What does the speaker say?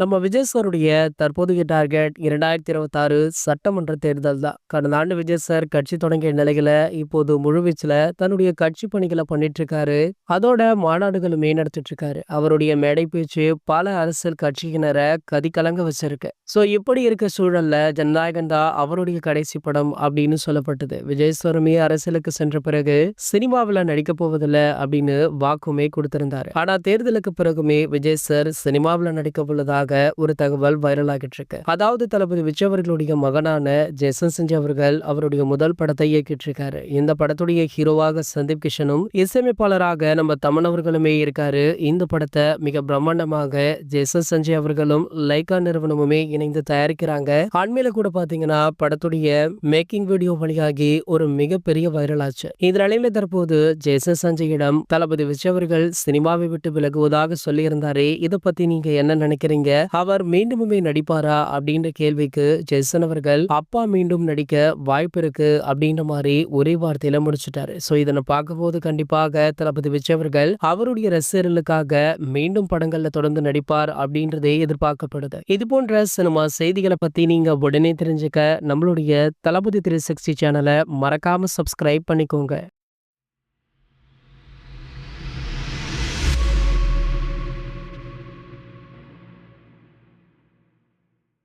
நம்ம விஜய் சாருடைய தற்போதைய டார்கெட் 2026 சட்டமன்ற தேர்தல் தான். கடந்த ஆண்டு விஜய் சார் கட்சி தொடங்கிய நிலையில இப்போது முழுவீச்சுல தன்னுடைய கட்சி பணிகளை பண்ணிட்டு இருக்காரு. அதோட மாநாடுகளுமே நடத்திட்டு இருக்காரு. அவருடைய மேடை பேச்சு பல அரசியல் கட்சியினரை கதிகலங்க வச்சிருக்கு. இப்படி இருக்க சூழல்ல ஜனநாயகன் தான் அவருடைய கடைசி படம் அப்படின்னு சொல்லப்பட்டது. விஜய் சாருமே அரசியலுக்கு சென்ற பிறகு சினிமாவில் நடிக்க போவதில்லை அப்படின்னு வாக்குமே கொடுத்திருந்தாரு. ஆனா தேர்தலுக்கு பிறகுமே விஜய் சார் சினிமாவில் நடிக்க உள்ளதாக ஒரு தகவல் வைரல் ஆகிட்டு இருக்கு. அதாவது தளபதி விஜய் அவர்களுடைய மகனான ஜெய்சன் செஞ்சு அவர்கள் அவருடைய முதல் படத்தை இயக்கிட்டு இருக்காரு. இந்த படத்துடைய ஹீரோவாக சந்தீப் கிஷனும் இசையமைப்பாளராக நம்ம தமன் அவர்களுமே இருக்காரு. இந்த படத்தை மிக பிரம்மாண்டமாக ஜெய்சன் சஞ்சய் அவர்களும் லைகா நிறுவனமுமே இணைந்து தயாரிக்கிறாங்க. அண்மையில கூட பாத்தீங்கன்னா படத்துடைய மேக்கிங் வீடியோ வழியாகி ஒரு மிகப்பெரிய வைரல் ஆச்சு. இந்த நிலையில தற்போது ஜெய்சன் சஞ்சயிடம் தளபதி விஜய் அவர்கள் சினிமாவை விட்டு விலகுவதாக சொல்லி இருந்தாரு. இதை பத்தி நீங்க என்ன நினைக்கிறீங்க? அவர் மீண்டுமே நடிப்பாரா அப்படின்ற கேள்விக்கு ஜெய்சன் அவர்கள் அப்பா மீண்டும் நடிக்க வாய்ப்பு இருக்கு அப்படின்ற மாதிரி ஒரே வார்த்தையில முடிச்சுட்டாரு. இதனை பார்க்கும்போது கண்டிப்பாக தளபதி விஜய் அவர்கள் அவருடைய ரசிகர்களுக்காக மீண்டும் படங்கள்ல தொடர்ந்து நடிப்பார் அப்படின்றதே எதிர்பார்க்கப்படுது. இது போன்ற சினிமா செய்திகளை பத்தி நீங்க உடனே தெரிஞ்சுக்க நம்மளுடைய தளபதி 360 சேனலை மறக்காம சப்ஸ்கிரைப் பண்ணிக்கோங்க.